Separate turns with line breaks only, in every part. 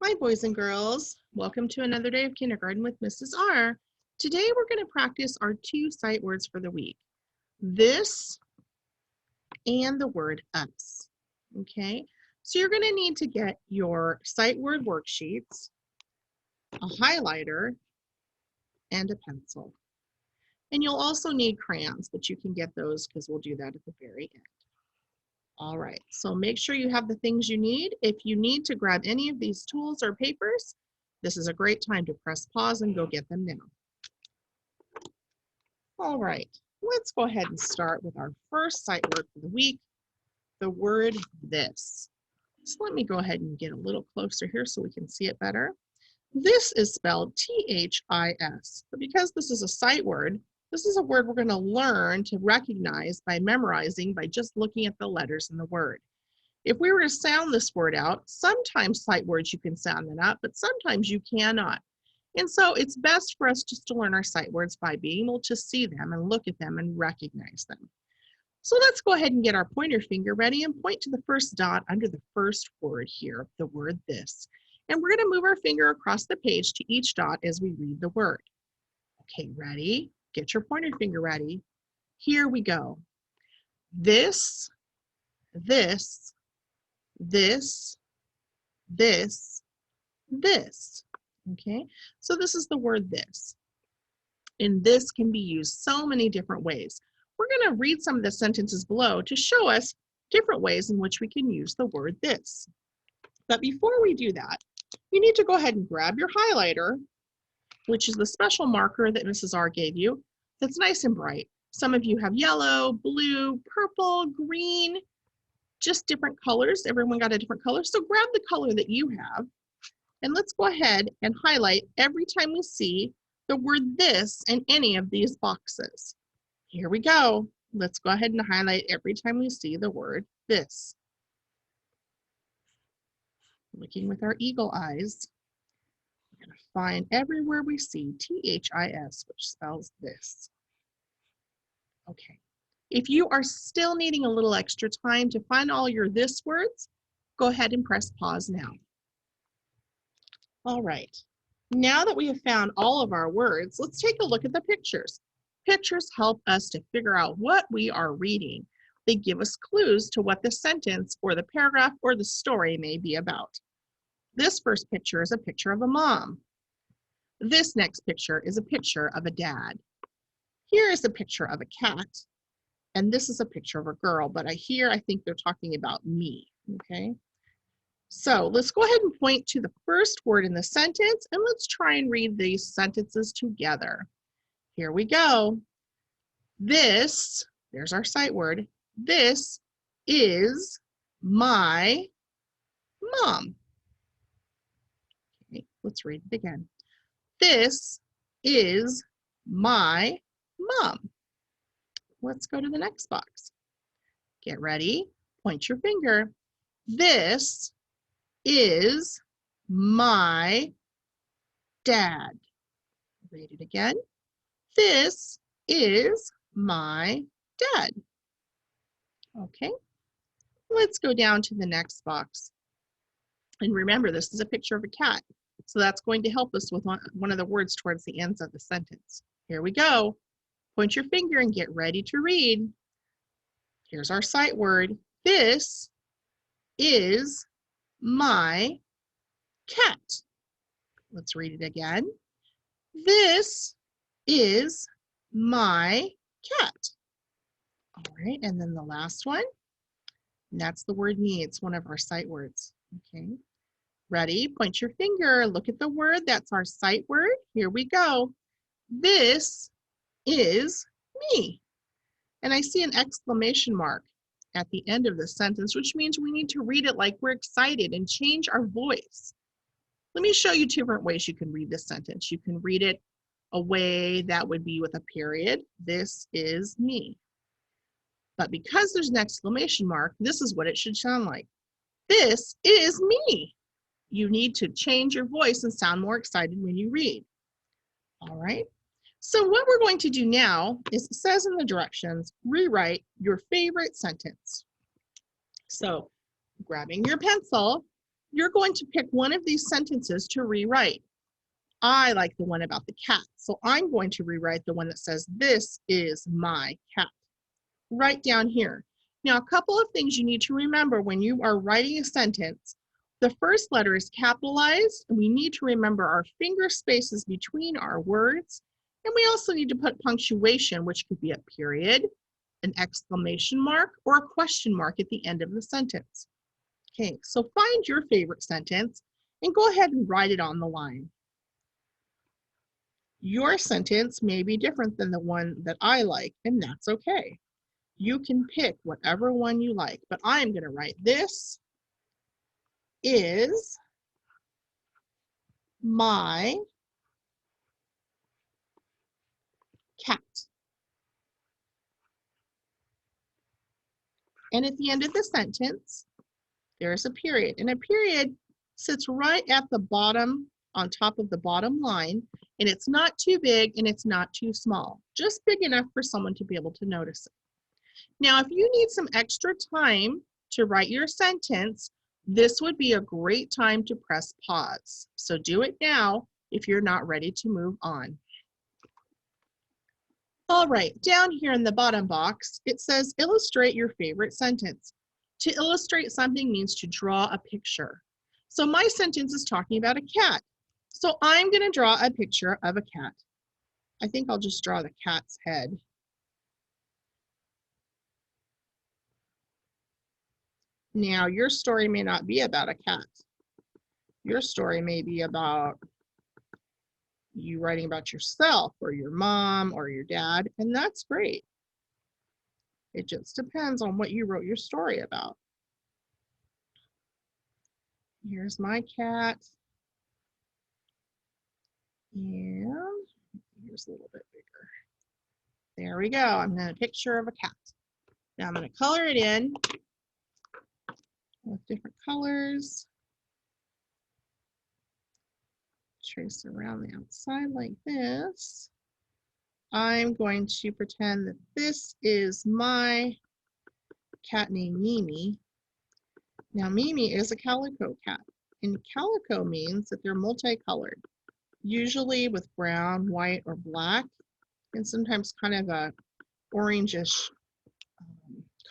Hi, boys and girls. Welcome to another day of kindergarten with Mrs. R. Today we're going to practice our two sight words for the week. This and the word us. Okay, so you're going to need to get your sight word worksheets, a highlighter, and a pencil. And you'll also need crayons, but you can get those because we'll do that at the very end. All right, so make sure you have the things you need. If you need to grab any of these tools or papers, this is a great time to press pause and go get them now. All right, let's go ahead and start with our first sight word for the week, the word this. So let me go ahead and get a little closer here so we can see it better. This is spelled T-H-I-S, but because this is a sight word, this is a word we're going to learn to recognize by memorizing by just looking at the letters in the word. If we were to sound this word out, sometimes sight words you can sound them out, but sometimes you cannot. And so it's best for us just to learn our sight words by being able to see them and look at them and recognize them. So let's go ahead and get our pointer finger ready and point to the first dot under the first word here, the word this. And we're going to move our finger across the page to each dot as we read the word. Okay, ready? Get your pointer finger ready. Here we go. This, this, this, this, this. Okay, so this is the word this. And this can be used so many different ways. We're going to read some of the sentences below to show us different ways in which we can use the word this. But before we do that, you need to go ahead and grab your highlighter, which is the special marker that Mrs. R gave you that's nice and bright. Some of you have yellow, blue, purple, green, just different colors. Everyone got a different color. So grab the color that you have and let's go ahead and highlight every time we see the word this in any of these boxes. Here we go. Let's go ahead and highlight every time we see the word this. Looking with our eagle eyes, we're going to find everywhere we see T-H-I-S, which spells this. Okay. If you are still needing a little extra time to find all your this words, go ahead and press pause now. All right. Now that we have found all of our words, let's take a look at the pictures. Pictures help us to figure out what we are reading. They give us clues to what the sentence or the paragraph or the story may be about. This first picture is a picture of a mom. This next picture is a picture of a dad. Here is a picture of a cat, and this is a picture of a girl, but I think they're talking about me, okay? So let's go ahead and point to the first word in the sentence, and let's try and read these sentences together. Here we go. This, there's our sight word, this is my mom. Okay, let's read it again. This is my mom. Let's go to the next box. Get ready, point your finger. This is my dad. Read it again. This is my dad. Okay, let's go down to the next box. And remember, this is a picture of a cat. So that's going to help us with one of the words towards the ends of the sentence. Here we go. Point your finger and get ready to read. Here's our sight word. This is my cat. Let's read it again. This is my cat. All right, and then the last one, and that's the word me. It's one of our sight words. Okay, ready? Point your finger, look at the word. That's our sight word. Here we go. This is me. And I see an exclamation mark at the end of the sentence, which means we need to read it like we're excited and change our voice. Let me show you two different ways you can read this sentence. You can read it a way that would be with a period. This is me. But because there's an exclamation mark, this is what it should sound like. This is me. You need to change your voice and sound more excited when you read. All right. So what we're going to do now is, it says in the directions, rewrite your favorite sentence. So grabbing your pencil, you're going to pick one of these sentences to rewrite. I like the one about the cat, so I'm going to rewrite the one that says, this is my cat. Right down here. Now, a couple of things you need to remember when you are writing a sentence. The first letter is capitalized, and we need to remember our finger spaces between our words. And we also need to put punctuation, which could be a period, an exclamation mark, or a question mark at the end of the sentence. Okay, so find your favorite sentence and go ahead and write it on the line. Your sentence may be different than the one that I like, and that's okay. You can pick whatever one you like, but I'm going to write, this is my cat. And at the end of the sentence, there's a period. And a period sits right at the bottom, on top of the bottom line, and it's not too big and it's not too small, just big enough for someone to be able to notice it. Now, if you need some extra time to write your sentence, this would be a great time to press pause. So do it now if you're not ready to move on. All right, down here in the bottom box, it says illustrate your favorite sentence. To illustrate something means to draw a picture. So my sentence is talking about a cat. So I'm going to draw a picture of a cat. I think I'll just draw the cat's head. Now, your story may not be about a cat. Your story may be about you writing about yourself or your mom or your dad, and that's great. It just depends on what you wrote your story about. Here's my cat. And here's a little bit bigger. There we go. I'm going to picture of a cat. Now I'm going to color it in with different colors. Trace around the outside like this. I'm going to pretend that this is my cat named Mimi. Now Mimi is a calico cat, and calico means that they're multicolored, usually with brown, white, or black, and sometimes kind of a orangish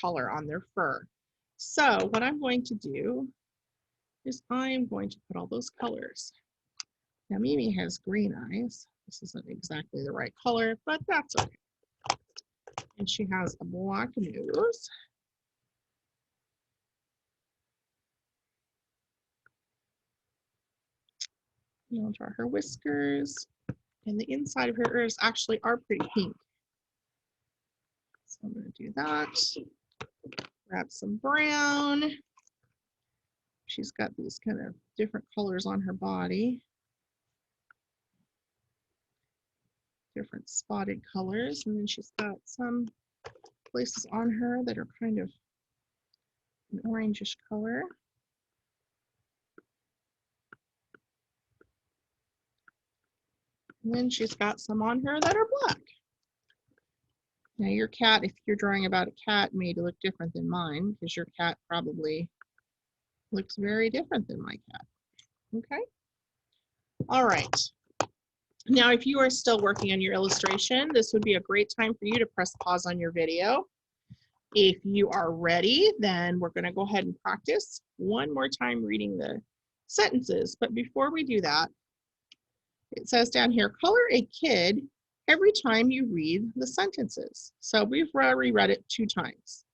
color on their fur. So what I'm going to do is I'm going to put all those colors. Now Mimi has green eyes. This isn't exactly the right color, but that's okay. And she has a black nose. And I'll draw her whiskers. And the inside of her ears actually are pretty pink. So I'm going to do that. Grab some brown. She's got these kind of different colors on her body. Different spotted colors. And then she's got some places on her that are kind of an orangish color. And then she's got some on her that are black. Now your cat, if you're drawing about a cat, may look different than mine, because your cat probably looks very different than my cat. Okay? All right. Now, if you are still working on your illustration, this would be a great time for you to press pause on your video. If you are ready, then we're going to go ahead and practice one more time reading the sentences. But before we do that, it says down here, color a kid every time you read the sentences. So we've already read it 2 times.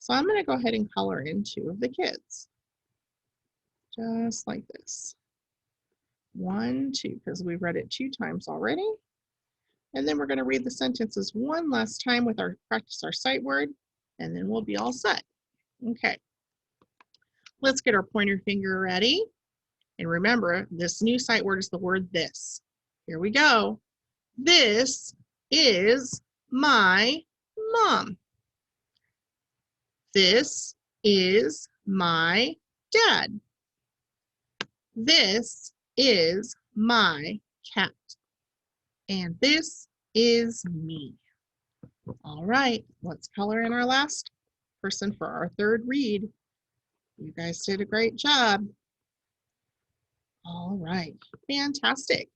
So I'm going to go ahead and color in 2 of the kids. Just like this. 1, 2, because we've read it 2 times already. And then we're going to read the sentences one last time with our practice our sight word, and then we'll be all set. Okay. Let's get our pointer finger ready. And remember, this new sight word is the word this. Here we go. This is my mom. This is my dad. This is my cat. And this is me. All right, let's color in our last person for our 3rd read. You guys did a great job. All right, fantastic.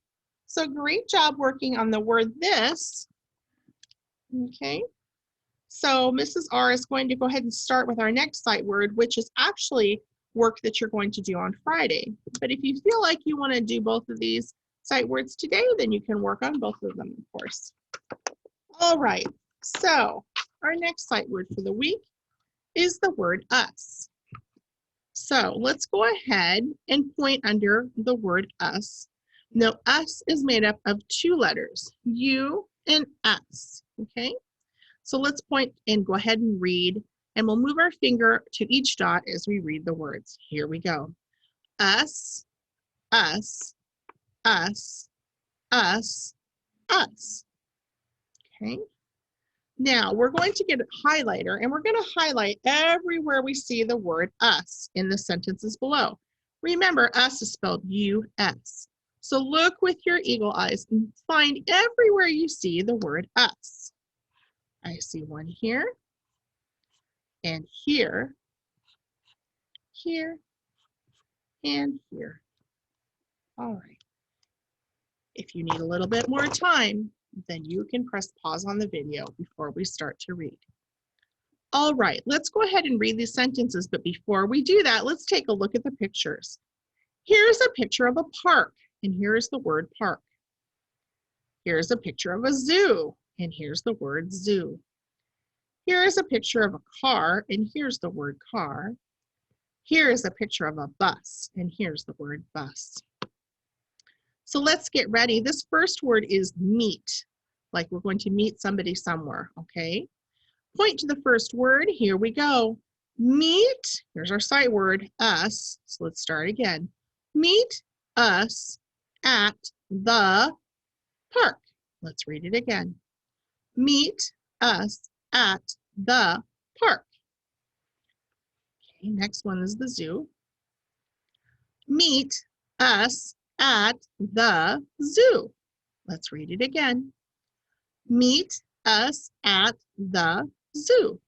So great job working on the word this. Okay, so Mrs. R is going to go ahead and start with our next sight word, which is actually work that you're going to do on Friday. But if you feel like you want to do both of these sight words today, then you can work on both of them, of course. All right, so our next sight word for the week is the word us. So let's go ahead and point under the word us. Now, us is made up of two letters, U and S, okay? So let's point and go ahead and read, and we'll move our finger to each dot as we read the words. Here we go. Us, us, us, us, us. Okay. Now we're going to get a highlighter and we're going to highlight everywhere we see the word us in the sentences below. Remember, us is spelled U-S. So look with your eagle eyes and find everywhere you see the word us. I see one here, and here, here, and here. All right. If you need a little bit more time, then you can press pause on the video before we start to read. All right, let's go ahead and read these sentences, but before we do that, let's take a look at the pictures. Here's a picture of a park, and here's the word park. Here's a picture of a zoo, and here's the word zoo. Here's a picture of a car, and here's the word car. Here is a picture of a bus, and here's the word bus. So let's get ready. This first word is meet, like we're going to meet somebody somewhere, okay? Point to the first word. Here we go. Meet, here's our sight word, us. So let's start again. Meet us at the park. Let's read it again. Meet us at the park. Okay, next one is the zoo. Meet us at the zoo. Let's read it again. Meet us at the zoo.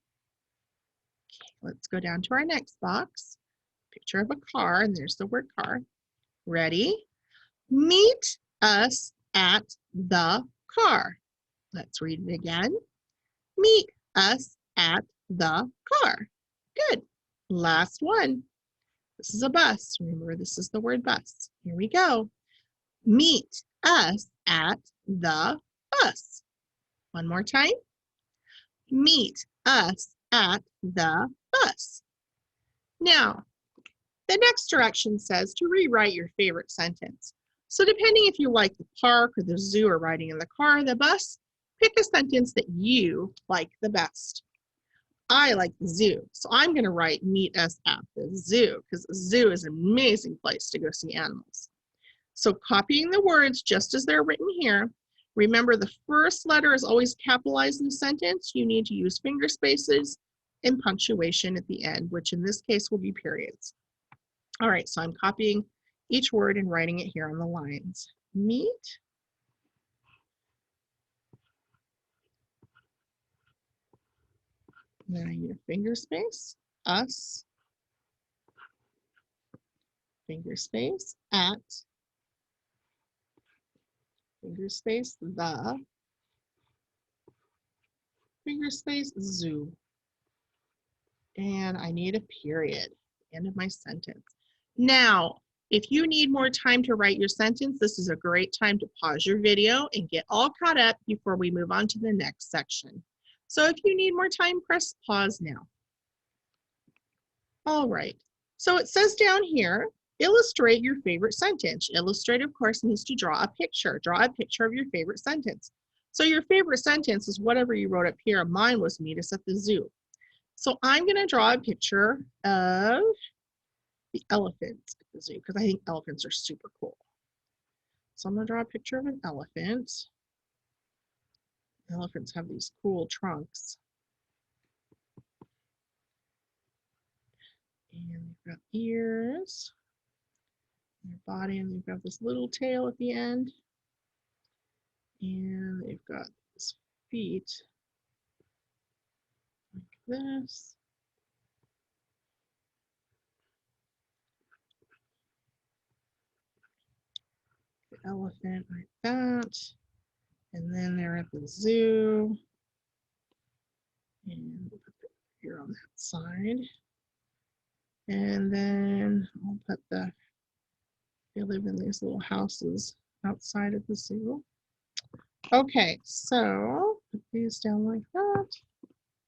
Okay, let's go down to our next box. Picture of a car, and there's the word car. Ready? Meet us at the car. Let's read it again. Meet us at the car. Good. Last one. This is a bus. Remember, this is the word bus. Here we go. Meet us at the bus. One more time. Meet us at the bus. Now, the next direction says to rewrite your favorite sentence. So depending if you like the park or the zoo or riding in the car or the bus, pick a sentence that you like the best. I like the zoo, so I'm going to write meet us at the zoo because the zoo is an amazing place to go see animals. So copying the words just as they're written here, remember the first letter is always capitalized in the sentence. You need to use finger spaces and punctuation at the end, which in this case will be periods. All right, so I'm copying each word and writing it here on the lines. Meet. Then I need a finger space. Us. Finger space. At. Finger space. The. Finger space. Zoo. And I need a period. End of my sentence. Now, if you need more time to write your sentence, this is a great time to pause your video and get all caught up before we move on to the next section. So if you need more time, press pause now. All right, so it says down here, illustrate your favorite sentence. Illustrate, of course, means to draw a picture. Draw a picture of your favorite sentence. So your favorite sentence is whatever you wrote up here. Mine was meet us at the zoo. So I'm going to draw a picture of the elephant at the zoo because I think elephants are super cool. So I'm going to draw a picture of an elephant. Elephants have these cool trunks. And they've got ears, their body, and they've got this little tail at the end. And they've got these feet like this. elephant like that. And then they're at the zoo. And put it here on that side. And then I'll put they live in these little houses outside of the zoo. Okay, so put these down like that.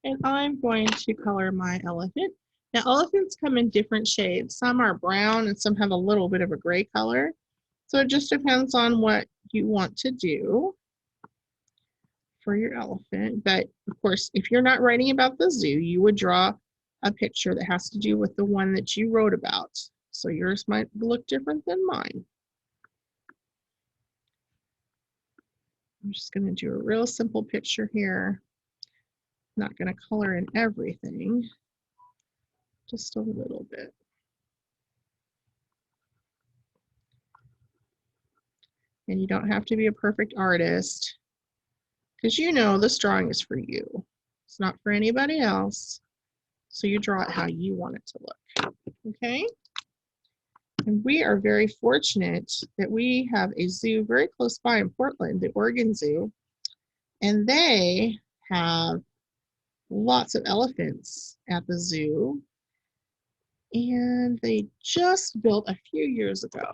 And I'm going to color my elephant. Now, elephants come in different shades. Some are brown and some have a little bit of a gray color. So it just depends on what you want to do for your elephant. But of course, if you're not writing about the zoo, you would draw a picture that has to do with the one that you wrote about. So yours might look different than mine. I'm just going to do a real simple picture here. Not going to color in everything, just a little bit. And you don't have to be a perfect artist, because you know this drawing is for you. It's not for anybody else. So you draw it how you want it to look. Okay? And we are very fortunate that we have a zoo very close by in Portland, the Oregon Zoo, and they have lots of elephants at the zoo. And they just built a few years ago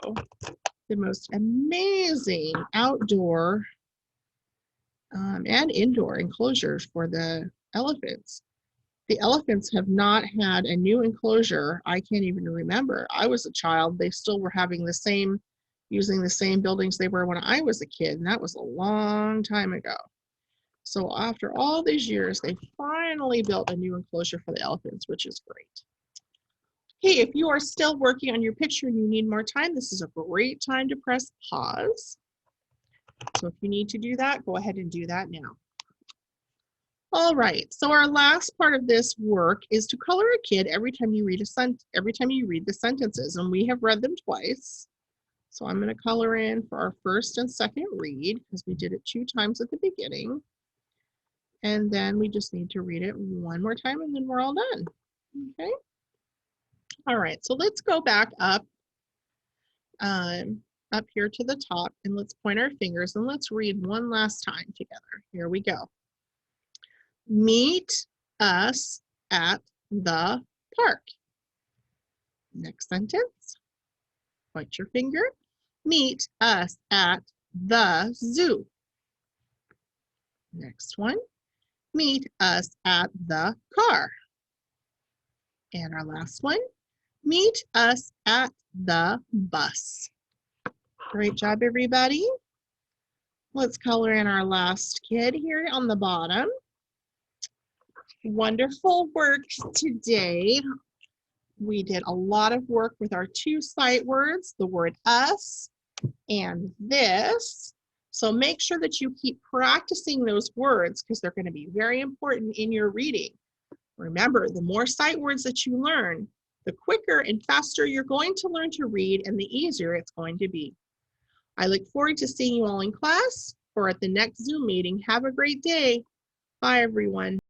the most amazing outdoor and indoor enclosures for the elephants. The elephants have not had a new enclosure. I can't even remember. I was a child. They still were having using the same buildings they were when I was a kid, and that was a long time ago. So after all these years, they finally built a new enclosure for the elephants, which is great. Hey, if you are still working on your picture and you need more time, this is a great time to press pause. So if you need to do that, go ahead and do that now. All right, so our last part of this work is to color a kid every time you read the sentences, and we have read them twice. So I'm going to color in for our first and second read because we did it 2 times at the beginning. And then we just need to read it one more time and then we're all done. Okay. All right, so let's go back up here to the top, and let's point our fingers and let's read one last time together. Here we go. Meet us at the park. Next sentence. Point your finger. Meet us at the zoo. Next one. Meet us at the car. And our last one. Meet us at the bus. Great job, everybody. Let's color in our last kid here on the bottom. Wonderful work today. We did a lot of work with our 2 sight words, the word us and this. So make sure that you keep practicing those words because they're going to be very important in your reading. Remember, the more sight words that you learn, the quicker and faster you're going to learn to read and the easier it's going to be. I look forward to seeing you all in class or at the next Zoom meeting. Have a great day. Bye, everyone.